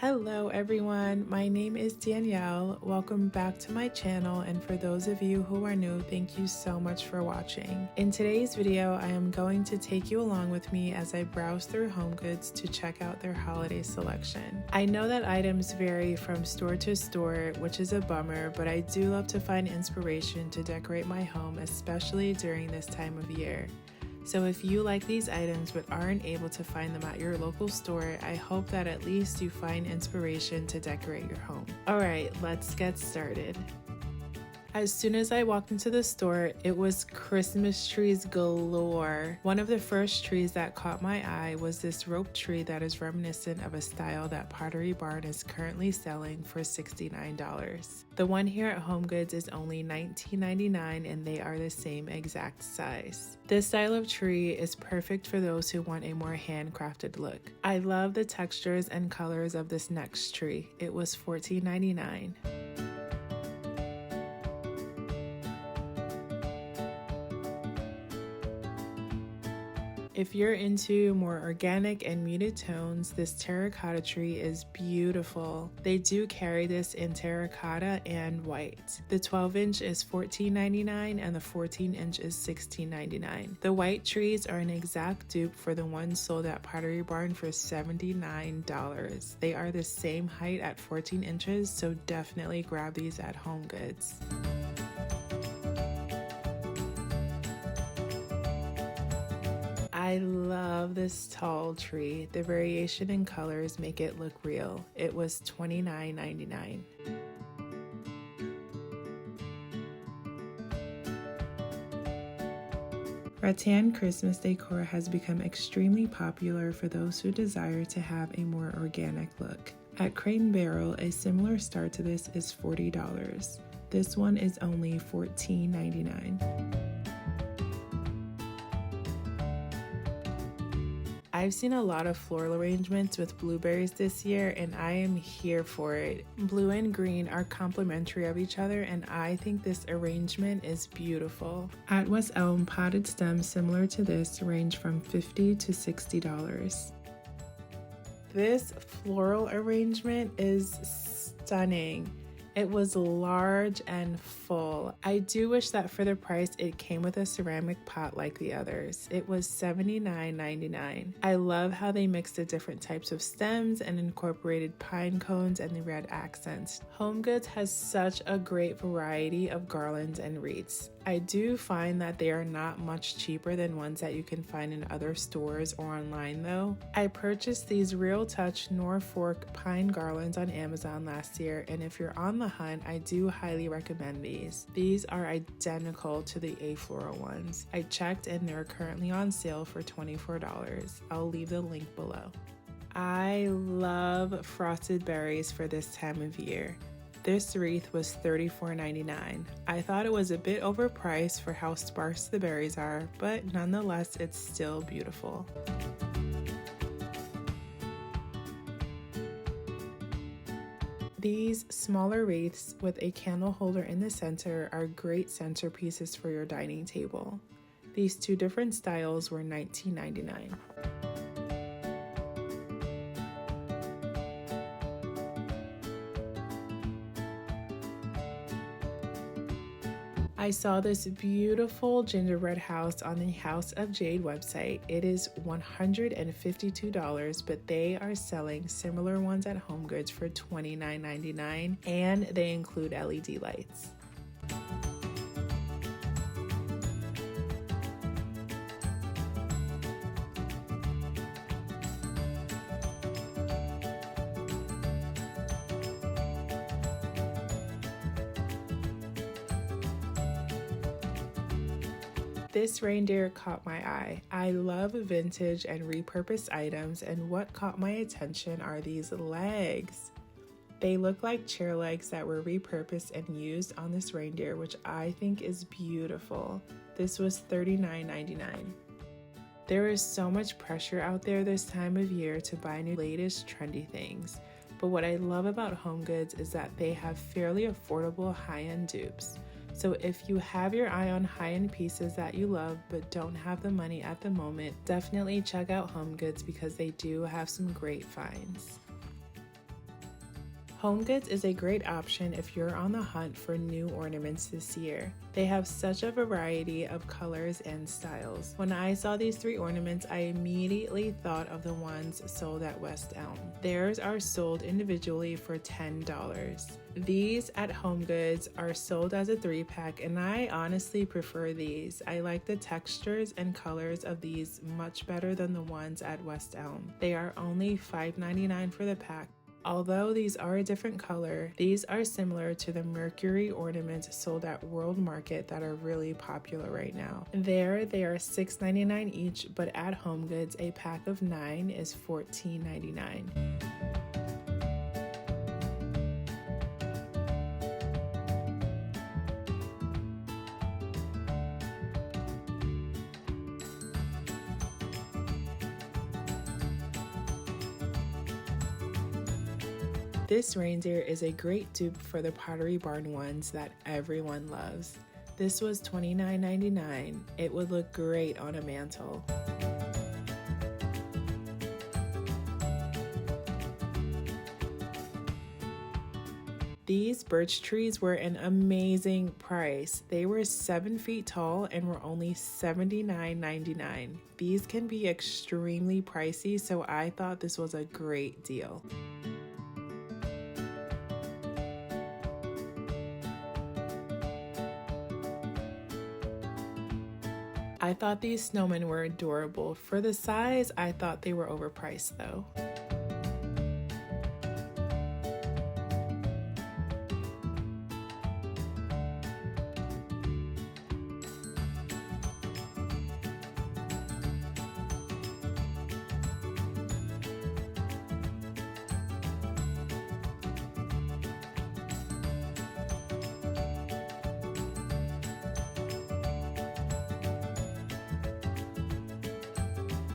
Hello everyone, my name is Danielle. Welcome back to my channel, and for those of you who are new, thank you so much for watching. In today's video, I am going to take you along with me as I browse through Homegoods to check out their holiday selection. I know that items vary from store to store, which is a bummer, but I do love to find inspiration to decorate my home, especially during this time of year. So if you like these items but aren't able to find them at your local store, I hope that at least you find inspiration to decorate your home. Alright, let's get started. As soon as I walked into the store, it was Christmas trees galore. One of the first trees that caught my eye was this rope tree that is reminiscent of a style that Pottery is currently selling for $69. The one here at Homegoods is only $19.99 and they are the same exact size. This style of tree is perfect for those who want a more handcrafted look. I love the textures and colors of this next tree. It was $14.99. If you're into more organic and muted tones, this terracotta tree is beautiful. They do carry this in terracotta and white. The 12-inch is $14.99 and the 14-inch is $16.99. The white trees are an exact dupe for the ones sold at Pottery Barn for $79. They are the same height at 14 inches, so definitely grab these at Homegoods. I love this tall tree. The variation in colors make it look real. It was $29.99. Rattan Christmas decor has become extremely popular for those who desire to have a more organic look. At Crate & Barrel, a similar start to this is $40. This one is only $14.99. I've seen a lot of floral arrangements with blueberries this year and I am here for it. Blue and green are complementary of each other and I think this arrangement is beautiful. At West Elm, potted stems similar to this range from $50 to $60. This floral arrangement is stunning. It was large and full. I do wish that for the price it came with a ceramic pot like the others. It was $79.99. I love how they mixed the different types of stems and incorporated pine cones and the red accents. Homegoods has such a great variety of garlands and wreaths. I do find that they are not much cheaper than ones that you can find in other stores or online though. I purchased these Real Touch Norfolk pine garlands on Amazon last year, and if you're on the hunt, I do highly recommend these. These are identical to the A-Floral ones. I checked and they're currently on sale for $24. I'll leave the link below. I love frosted berries for this time of year. This wreath was $34.99. I thought it was a bit overpriced for how sparse the berries are, but nonetheless, it's still beautiful. These smaller wreaths with a candle holder in the center are great centerpieces for your dining table. These two different styles were $19.99. I saw this beautiful gingerbread house on the House of Jade website. It is $152, but they are selling similar ones at Homegoods for $29.99, and they include LED lights. This reindeer caught my eye. I love vintage and repurposed items, and what caught my attention are these legs. They look like chair legs that were repurposed and used on this reindeer, which I think is beautiful. This was $39.99. There is so much pressure out there this time of year to buy new latest trendy things, but what I love about Homegoods is that they have fairly affordable high-end dupes. So if you have your eye on high-end pieces that you love but don't have the money at the moment, definitely check out Homegoods because they do have some great finds. Homegoods is a great option if you're on the hunt for new ornaments this year. They have such a variety of colors and styles. When I saw these 3 ornaments, I immediately thought of the ones sold at West Elm. Theirs are sold individually for $10. These at Homegoods are sold as a 3-pack, and I honestly prefer these. I like the textures and colors of these much better than the ones at West Elm. They are only $5.99 for the pack. Although these are a different color, these are similar to the Mercury ornaments sold at World Market that are really popular right now. There, they are $6.99 each, but at Homegoods, a pack of 9 is $14.99. This reindeer is a great dupe for the Pottery Barn ones that everyone loves. This was $29.99. It would look great on a mantle. These birch trees were an amazing price. They were 7 feet tall and were only $79.99. These can be extremely pricey, so I thought this was a great deal. I thought these snowmen were adorable. For the size, I thought they were overpriced though.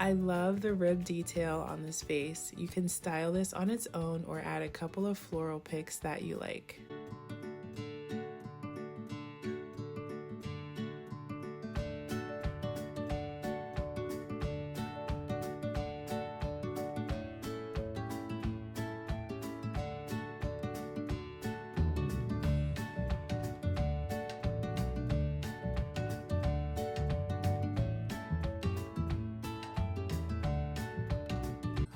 I love the rib detail on this vase. You can style this on its own or add a couple of floral picks that you like.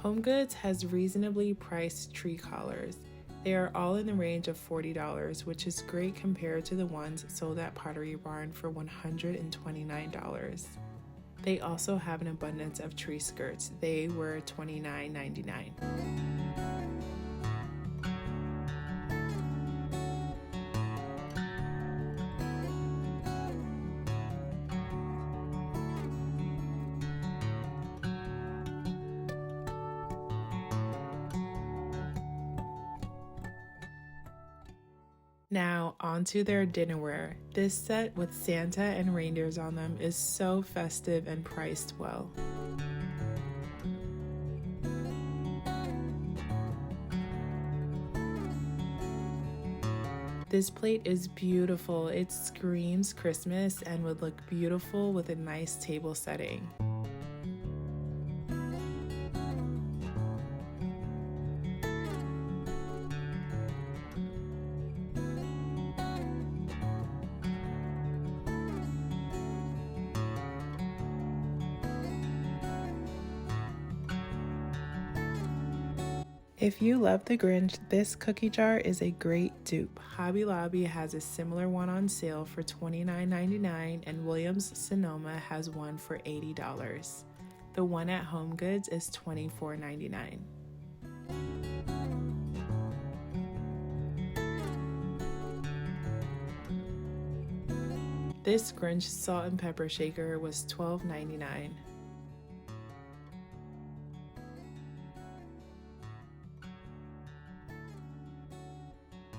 Homegoods has reasonably priced tree collars. They are all in the range of $40, which is great compared to the ones sold at Pottery Barn for $129. They also have an abundance of tree skirts. They were $29.99. Now, onto their dinnerware. This set with Santa and reindeers on them is so festive and priced well. This plate is beautiful. It screams Christmas and would look beautiful with a nice table setting. If you love the Grinch, this cookie jar is a great dupe. Hobby Lobby has a similar one on sale for $29.99 and Williams Sonoma has one for $80. The one at Homegoods is $24.99. This Grinch salt and pepper shaker was $12.99.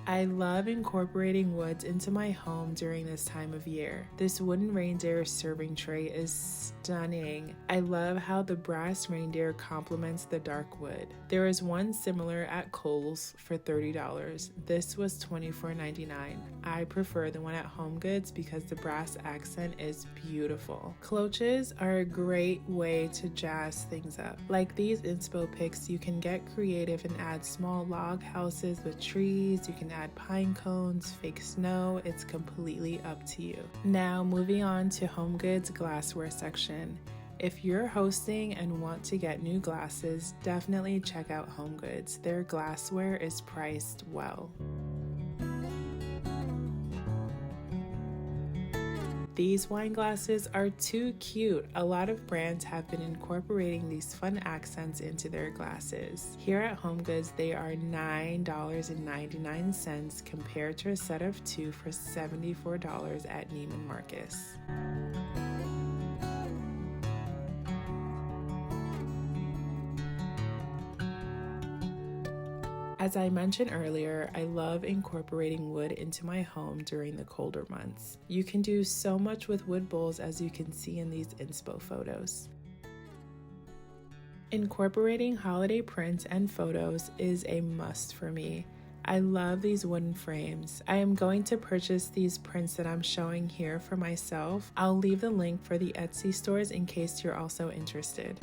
I love incorporating woods into my home during this time of year. This wooden reindeer serving tray is stunning. I love how the brass reindeer complements the dark wood. There is one similar at Kohl's for $30. This was $24.99. I prefer the one at Homegoods because the brass accent is beautiful. Cloches are a great way to jazz things up. Like these inspo pics, you can get creative and add small log houses with trees. You can add pine cones, fake snow. It's completely up to you. Now moving on to Homegoods glassware section. If you're hosting and want to get new glasses, definitely check out Homegoods. Their glassware is priced well. These wine glasses are too cute. A lot of brands have been incorporating these fun accents into their glasses. Here at Homegoods, they are $9.99 compared to a set of 2 for $74 at Neiman Marcus. As I mentioned earlier, I love incorporating wood into my home during the colder months. You can do so much with wood bowls, as you can see in these inspo photos. Incorporating holiday prints and photos is a must for me. I love these wooden frames. I am going to purchase these prints that I'm showing here for myself. I'll leave the link for the Etsy stores in case you're also interested.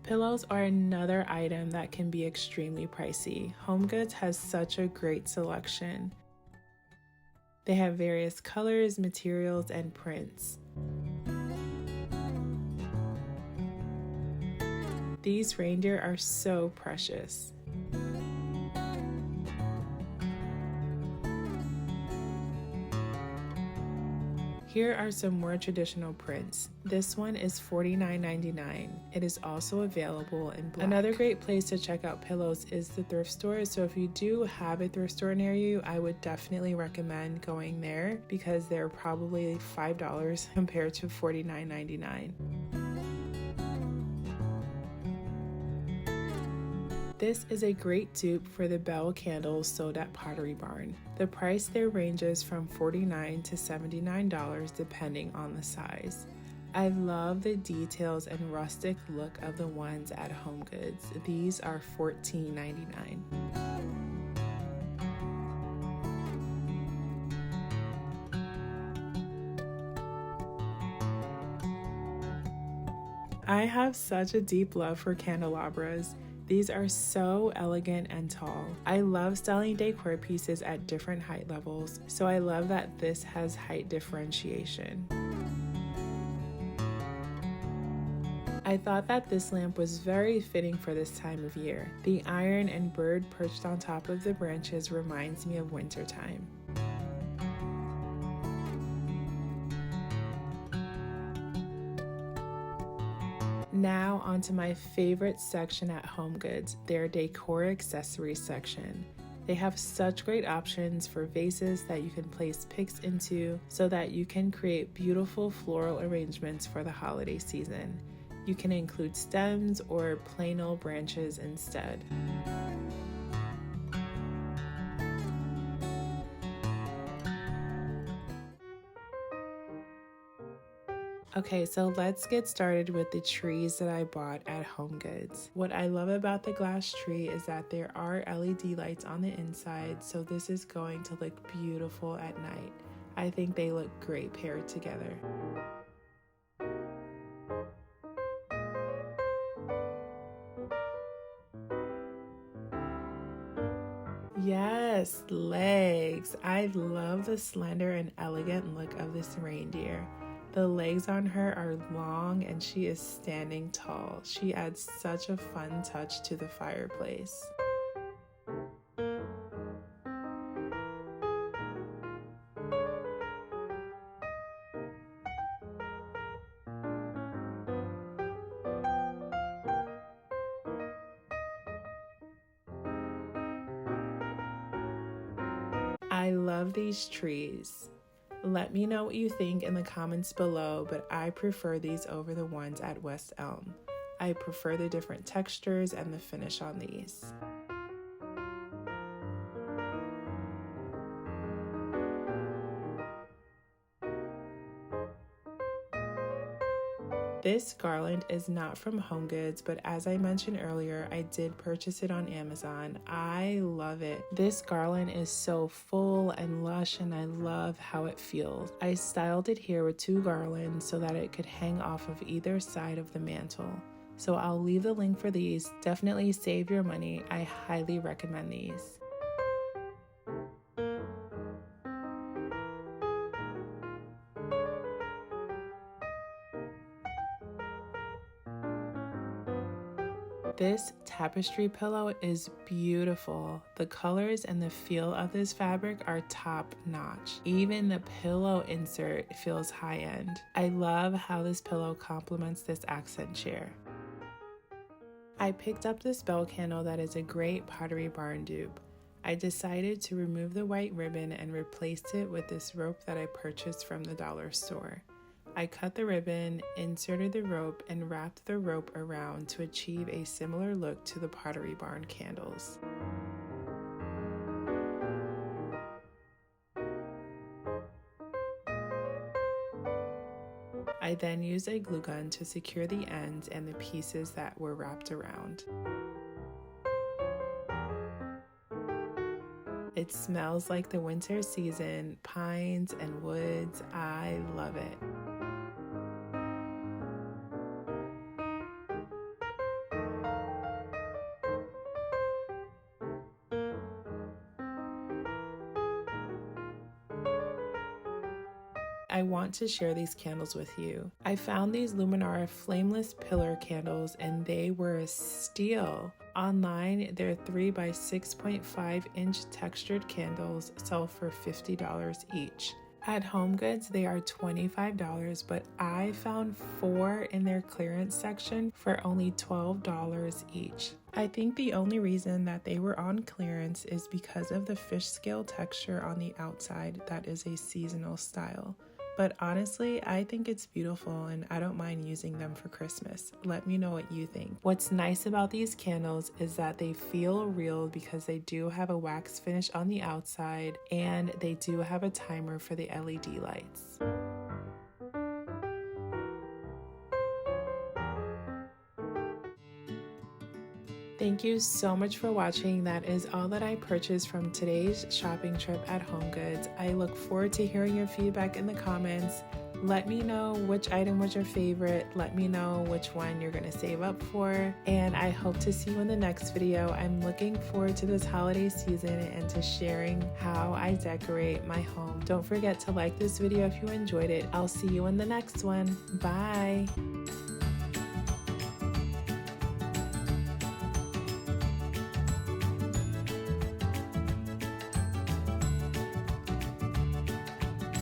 Pillows are another item that can be extremely pricey. Homegoods has such a great selection. They have various colors, materials, and prints. These reindeer are so precious. Here are some more traditional prints. This one is $49.99. It is also available in black. Another great place to check out pillows is the thrift store. So if you do have a thrift store near you, I would definitely recommend going there because they're probably $5 compared to $49.99. This is a great dupe for the bell candles sold at Pottery Barn. The price there ranges from $49 to $79 depending on the size. I love the details and rustic look of the ones at Homegoods. These are $14.99. I have such a deep love for candelabras. These are so elegant and tall. I love styling decor pieces at different height levels, so I love that this has height differentiation. I thought that this lamp was very fitting for this time of year. The iron and bird perched on top of the branches reminds me of wintertime. Now onto my favorite section at Homegoods, their decor accessories section. They have such great options for vases that you can place picks into so that you can create beautiful floral arrangements for the holiday season. You can include stems or plain old branches instead. Okay, so let's get started with the trees that I bought at Homegoods. What I love about the glass tree is that there are LED lights on the inside, so this is going to look beautiful at night. I think they look great paired together. Yes, legs. I love the slender and elegant look of this reindeer. The legs on her are long and she is standing tall. She adds such a fun touch to the fireplace. I love these trees. Let me know what you think in the comments below, but I prefer these over the ones at West Elm. I prefer the different textures and the finish on these. This garland is not from Homegoods, but as I mentioned earlier, I did purchase it on Amazon. I love it. This garland is so full and lush, and I love how it feels. I styled it here with 2 garlands so that it could hang off of either side of the mantle. So I'll leave the link for these. Definitely save your money. I highly recommend these. This tapestry pillow is beautiful. The colors and the feel of this fabric are top notch. Even the pillow insert feels high end. I love how this pillow complements this accent chair. I picked up this bell candle that is a great Pottery barn dupe. I decided to remove the white ribbon and replaced it with this rope that I purchased from the dollar store. I cut the ribbon, inserted the rope, and wrapped the rope around to achieve a similar look to the Pottery barn candles. I then used a glue gun to secure the ends and the pieces that were wrapped around. It smells like the winter season, pines and woods. I love it. I want to share these candles with you. I found these Luminara flameless pillar candles and they were a steal. Online, their 3 by 6.5 inch textured candles sell for $50 each. At Homegoods, they are $25, but I found 4 in their clearance section for only $12 each. I think the only reason that they were on clearance is because of the fish scale texture on the outside that is a seasonal style. But honestly, I think it's beautiful and I don't mind using them for Christmas. Let me know what you think. What's nice about these candles is that they feel real because they do have a wax finish on the outside and they do have a timer for the LED lights. Thank you so much for watching. That is all that I purchased from today's shopping trip at Homegoods. I look forward to hearing your feedback in the comments. Let me know which item was your favorite. Let me know which one you're going to save up for. And I hope to see you in the next video. I'm looking forward to this holiday season and to sharing how I decorate my home. Don't forget to like this video if you enjoyed it. I'll see you in the next one. Bye.